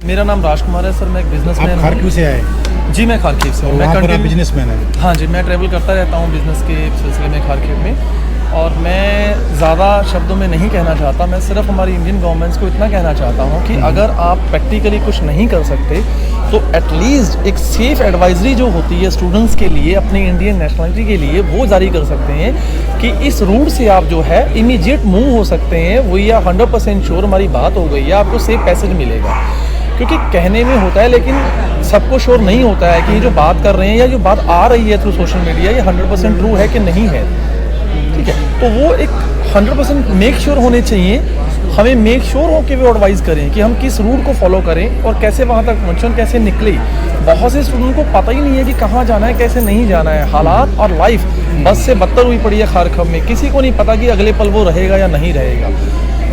मेरा नाम राजकुमार है सर, मैं एक बिजनेसमैन हूँ। खारकिव से आए? जी, मैं खारकिव से हूँ। मैं वहाँ पर आप बिजनेसमैन हैं? हाँ जी, मैं ट्रैवल करता रहता हूँ बिज़नेस के सिलसिले में खारकिव में। और मैं ज़्यादा शब्दों में नहीं कहना चाहता, मैं सिर्फ हमारी इंडियन गवर्नमेंट्स को इतना कहना चाहता हूँ कि अगर आप प्रैक्टिकली कुछ नहीं कर सकते तो एटलीस्ट एक सेफ़ एडवाइजरी जो होती है स्टूडेंट्स के लिए, अपनी इंडियन नेशनलिटी के लिए, वो जारी कर सकते हैं कि इस रूट से आप जो है इमीडिएट मूव हो सकते हैं। वही या 100% श्योर हमारी बात हो गई है, आपको सेफ पैसेज मिलेगा। क्योंकि कहने में होता है लेकिन सबको श्योर नहीं होता है कि ये जो बात कर रहे हैं या जो बात आ रही है थ्रू सोशल मीडिया, ये 100% ट्रू है कि नहीं है। ठीक है, तो वो एक 100% मेक श्योर होने चाहिए। हमें मेक श्योर हो कि वो एडवाइस करें कि हम किस रूट को फॉलो करें और कैसे वहाँ तक पहुँचें और कैसे निकले। बहुत से स्टूडेंट को पता ही नहीं है कि कहाँ जाना है, कैसे नहीं जाना है। हालात और लाइफ बस से बदतर हुई पड़ी है खारखब में, किसी को नहीं पता कि अगले पल वो रहेगा या नहीं रहेगा।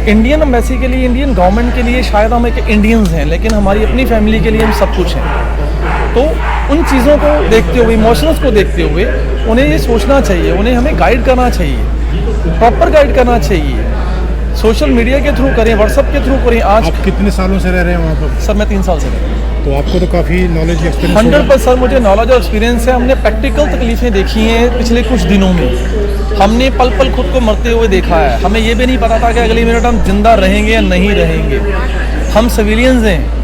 इंडियन एम्बेसी के लिए, इंडियन गवर्नमेंट के लिए शायद हम एक इंडियंस हैं, लेकिन हमारी अपनी फैमिली के लिए हम सब कुछ हैं। तो उन चीज़ों को देखते हुए, इमोशंस को देखते हुए उन्हें ये सोचना चाहिए, उन्हें हमें गाइड करना चाहिए, प्रॉपर गाइड करना चाहिए। सोशल मीडिया के थ्रू करें, व्हाट्सएप के थ्रू करें। आज आप कितने सालों से रह रहे हैं वहाँ पर? सर मैं 3 साल से रह रहा हूँ। तो आपको तो काफ़ी नॉलेज एक्सपीरियंस 100% सर मुझे नॉलेज और एक्सपीरियंस है। हमने प्रैक्टिकल तकलीफ़ें देखी हैं पिछले कुछ दिनों में। हमने पल पल खुद को मरते हुए देखा है। हमें ये भी नहीं पता था कि अगली मिनट हम जिंदा रहेंगे या नहीं रहेंगे। हम सिविलियंस हैं।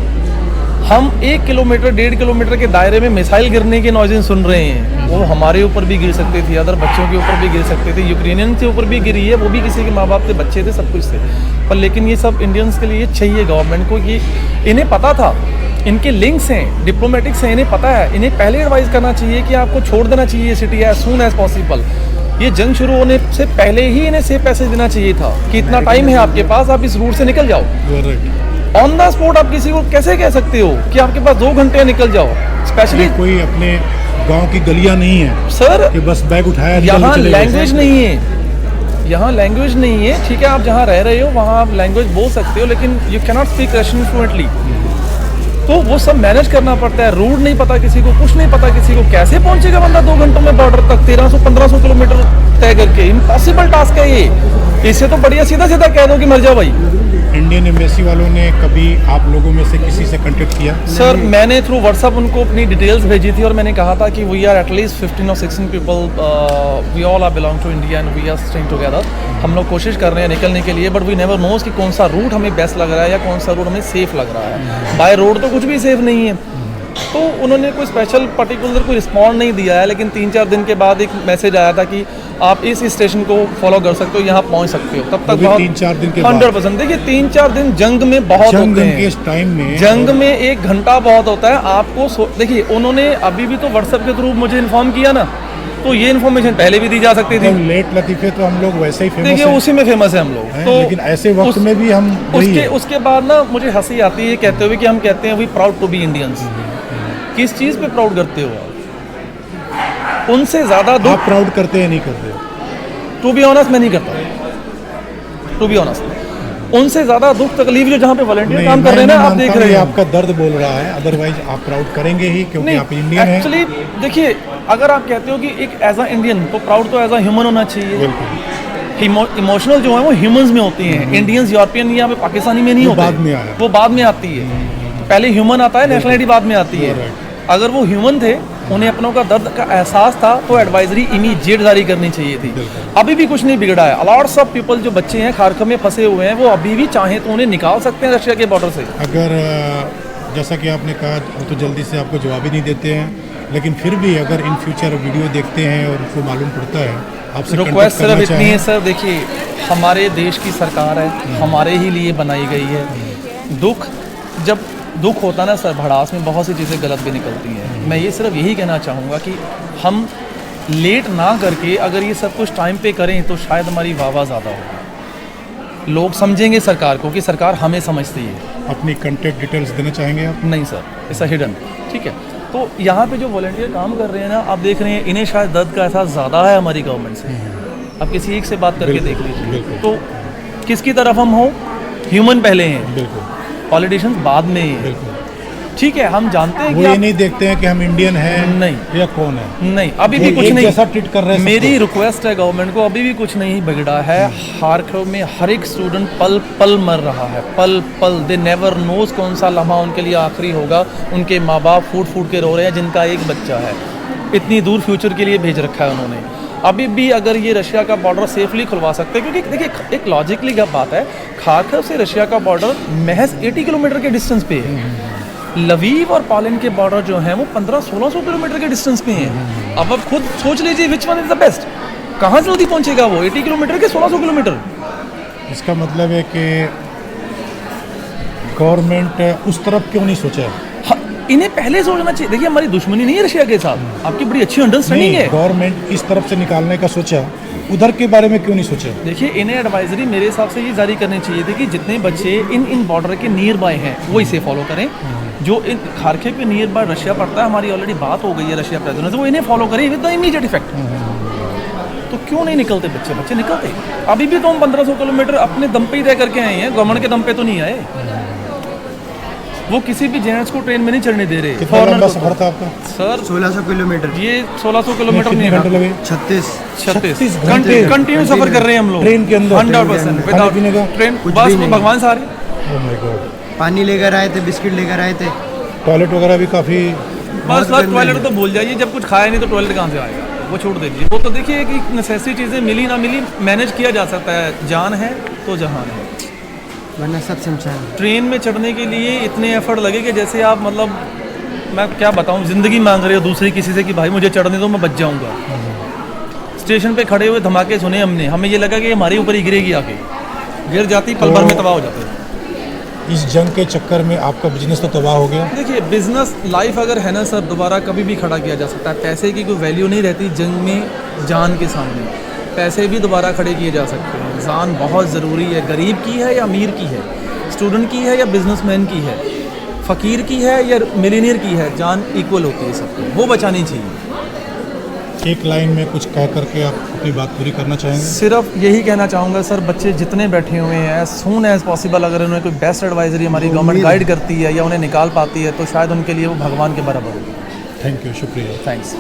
हम 1 किलोमीटर 1.5 किलोमीटर के दायरे में मिसाइल गिरने के नॉइज़ें सुन रहे हैं। वो हमारे ऊपर भी गिर सकती थी, अदर बच्चों के ऊपर भी गिर सकते थे। यूक्रेनियन के ऊपर भी गिरी है, वो भी किसी के माँ बाप थे, बच्चे थे, सब कुछ थे। पर लेकिन ये सब इंडियंस के लिए चाहिए गवर्नमेंट को। ये इन्हें पता था, इनके लिंक्स हैं, डिप्लोमेटिक्स हैं, इन्हें पता है। इन्हें पहले एडवाइस करना चाहिए कि आपको छोड़ देना चाहिए ये city as soon as possible. ये जंग शुरू होने से पहले ही इन्हें सेफ पैसेज देना चाहिए था कि इतना टाइम है आपके पास, आप इस रूट से निकल जाओ। ऑन द स्पॉट आप किसी को कैसे कह सकते हो कि आपके पास 2 घंटे निकल जाओ? स्पेशली कोई अपने गांव की गलियां नहीं है सर कि बस बैग उठाया। यहाँ लैंग्वेज नहीं है, यहाँ लैंग्वेज नहीं है। ठीक है, आप जहाँ रह रहे हो वहाँ आप लैंग्वेज बोल सकते हो, लेकिन you can not speak Russian fluently. तो वो सब मैनेज करना पड़ता है। रूट नहीं पता किसी को, कुछ नहीं पता किसी को। कैसे पहुंचेगा बंदा 2 घंटों में बॉर्डर तक, 1300-1500 किलोमीटर तय करके? इम्पॉसिबल टास्क है ये। इससे तो बढ़िया सीधा सीधा कह दो कि मर जाओ भाई। इंडियन एम्बेसी वालों ने कभी आप लोगों में से किसी से कांटेक्ट किया? सर मैंने थ्रू व्हाट्सअप उनको अपनी डिटेल्स भेजी थी और मैंने कहा था कि वी आर एटलीस्ट 15 और 16 people, we all are belong to India and we are staying together. हम लोग कोशिश कर रहे हैं निकलने के लिए, बट वी नेवर नोज कि कौन सा रूट हमें बेस्ट लग रहा है या कौन सा रूट हमें सेफ़ लग रहा है। बाय रोड तो कुछ भी सेफ़ नहीं है। तो उन्होंने कोई स्पेशल पर्टिकुलर कोई रिस्पॉन्ड नहीं दिया है, लेकिन 3-4 दिन के बाद एक मैसेज आया था कि आप इस स्टेशन को फॉलो कर सकते हो, यहाँ पहुँच सकते हो। तब तक बहुत 3-4 दिन के 100%। देखिए 3-4 दिन जंग में बहुत होते हैं। इस टाइम में जंग में 1 घंटा बहुत होता है। आपको देखिए उन्होंने अभी भी तो व्हाट्सएप के थ्रू मुझे इन्फॉर्म किया ना, तो ये इन्फॉर्मेशन पहले भी दी जा सकती थी। लेट लतीफ़े तो हम लोग वैसे ही फेमस हैं। देखिए उसी में फेमस है हम लोग। तो लेकिन ऐसे वक्त में भी हम उसके बाद ना मुझे हंसी आती है कहते हुए कि हम कहते हैं we proud to be Indians. किस चीज़ पे प्राउड करते हो आप? उनसे ज़्यादा दुख आप प्राउड करते हैं नहीं करते? टू बी ऑनेस्ट मैं नहीं करता। टू बी ऑनेस्ट उनसे ज़्यादा दुख तकलीफ जो जहाँ पे वॉलंटियर काम कर रहे हैं ना, आप देख रहे हैं, आपका दर्द बोल रहा है। अदरवाइज आप प्राउड करेंगे ही क्योंकि आप इंडियन हैं। एक्चुअली देखिए अगर आप कहते हो कि एक एज अ इंडियन, तो प्राउड तो एज अ ह्यूमन होना चाहिए। इमोशनल जो है वो ह्यूमंस में होती हैं। इंडियंस, यूरोपियन या पाकिस्तानी में नहीं होते, वो बाद में आती है। पहले ह्यूमन आता है, नेशनलिटी बाद में आती है। अगर वो ह्यूमन थे, उन्हें अपनों का दर्द का एहसास था, तो एडवाइजरी इमीडिएट जारी करनी चाहिए थी। अभी भी कुछ नहीं बिगड़ा है। अलॉट्स ऑफ पीपल जो बच्चे हैं खारखब में फंसे हुए हैं, वो अभी भी चाहें तो उन्हें निकाल सकते हैं रशिया के बॉर्डर से। अगर जैसा कि आपने कहा वो तो जल्दी से आपको जवाब ही नहीं देते हैं, लेकिन फिर भी अगर इन फ्यूचर वीडियो देखते हैं और उनको मालूम पड़ता है, आपसे रिक्वेस्ट सिर्फ इतनी है सर, देखिए हमारे देश की सरकार है, हमारे ही लिए बनाई गई है। जब दुख होता ना सर, भड़ास में बहुत सी चीज़ें गलत भी निकलती हैं। मैं ये सिर्फ यही कहना चाहूँगा कि हम लेट ना करके अगर ये सब कुछ टाइम पे करें तो शायद हमारी वाह ज़्यादा होगी। लोग समझेंगे सरकार को कि सरकार हमें समझती है। अपनी कॉन्टैक्ट डिटेल्स देना चाहेंगे आप? नहीं सर, ऐसा हिडन। ठीक है, तो यहाँ पे जो वॉलंटियर काम कर रहे हैं ना, आप देख रहे हैं, इन्हें शायद दर्द का एहसास ज़्यादा है हमारी गवर्नमेंट से। अब किसी एक से बात करके देख लीजिए, तो किसकी तरफ हम हों? ह्यूमन पहले हैं, पॉलिटिशियंस बाद में हैं। ठीक है, हम जानते हैं वो कि ये आप नहीं देखते हैं कि हम इंडियन हैं नहीं। या कौन है। नहीं, अभी भी एक कुछ नहीं। जैसा ट्रीट कर रहे हैं मेरी सबको। रिक्वेस्ट है गवर्नमेंट को, अभी भी कुछ नहीं बिगड़ा है। खारखव में हर एक स्टूडेंट पल पल मर रहा है, पल पल। दे नेवर नोज कौन सा लम्हा उनके लिए आखिरी होगा। उनके माँ बाप फूट फूट के रो रहे हैं, जिनका एक बच्चा है। इतनी दूर फ्यूचर के लिए भेज रखा है उन्होंने। अभी भी अगर ये रशिया का बॉर्डर सेफली खुलवा सकते हैं, क्योंकि देखिए एक लॉजिकली बात है, खारखव से रशिया का बॉर्डर महज 80 किलोमीटर के डिस्टेंस पे है। लवीव और पोलैंड के बॉर्डर जो हैं वो 1500-1600 किलोमीटर के डिस्टेंस पे हैं। अब आप खुद सोच लीजिए which one is the best. कहाँ जल्दी पहुंचेगा वो, 80 किलोमीटर के 1600 किलोमीटर? इसका मतलब है कि गवर्नमेंट उस तरफ क्यों नहीं सोचा है? हाँ, इन्हें पहले सोचना चाहिए। देखिए हमारी दुश्मनी नहीं है रशिया के साथ, आपकी बड़ी अच्छी अंडरस्टैंडिंग है। गवर्नमेंट इस तरफ से निकालने का सोचा, उधर के बारे में क्यों नहीं सोचा? देखिए इन्हें एडवाइजरी मेरे हिसाब से ये जारी करनी चाहिए थी कि जितने बच्चे इन बॉर्डर के नियर बाय हैं वो इसे फॉलो करें। जो इन खारखेव के नियर बाय रशिया पड़ता है, हमारी ऑलरेडी बात हो गई है रशिया प्रेसिडेंट से, वो इन्हें फॉलो करें विद द इमीडिएट इफेक्ट। तो क्यों नहीं निकलते बच्चे निकलते। अभी भी तो हम 1500 किलोमीटर अपने दम पे ही तय करके आए हैं, गवर्नमेंट के दम पे तो नहीं आए। वो किसी भी जेंट्स को ट्रेन में नहीं चढ़ने दे रहे। कितना लंबा सफर था आपका? Sir 1600 kilometre. ये 1600 किलोमीटर कितने नहीं घंटे है, लगे? 36 घंटे कंटिन्यू सफर कर रहे हैं हम लोग ट्रेन के अंदर? 100% खाने पीने का? ट्रेन कुछ बस भी में नहीं। भगवान सारे। Oh my God। पानी लेकर आए थे, बिस्किट लेकर आए थे। टॉयलेट वगैरह भी काफ़ी। बस टॉयलेट तो भूल जाइए, जब कुछ खाया नहीं तो टॉयलेट कहाँ से आएगा, वो छोड़ दीजिए। वो तो देखिए कि नेसेसरी चीज़ें मिली ना मिली मैनेज किया जा सकता है। जान है तो जहान है। वरना सब शमशान। ट्रेन में चढ़ने के लिए इतने एफर्ट लगे कि जैसे आप मतलब मैं क्या बताऊं, ज़िंदगी मांग रहे हो दूसरी किसी से कि भाई मुझे चढ़ने दो, मैं बच जाऊंगा। स्टेशन पे खड़े हुए धमाके सुने हमने, हमें ये लगा कि हमारे ऊपर ही गिरेगी आके, गिर जाती पल भर में तबाह हो जाते। इस जंग के चक्कर में आपका बिजनेस तो तबाह हो गया। देखिए बिजनेस लाइफ अगर है ना सर, दोबारा कभी भी खड़ा किया जा सकता है। पैसे की कोई वैल्यू नहीं रहती जंग में जान के सामने। पैसे भी दोबारा खड़े किए जा सकते हैं। जान बहुत ज़रूरी है, गरीब की है या अमीर की है, स्टूडेंट की है या बिजनेसमैन की है, फ़कीर की है या मिलीनियर की है, जान इक्वल होती है सबको, वो बचानी चाहिए। एक लाइन में कुछ कह करके आप अपनी बात पूरी करना चाहेंगे? सिर्फ यही कहना चाहूँगा सर, बच्चे जितने बैठे हुए हैं एज सून एज़ पॉसिबल अगर उन्हें कोई बेस्ट एडवाइजरी हमारी गवर्नमेंट गाइड करती है या उन्हें निकाल पाती है तो शायद उनके लिए वो भगवान के बराबर होगी। थैंक यू, शुक्रिया। थैंक्स।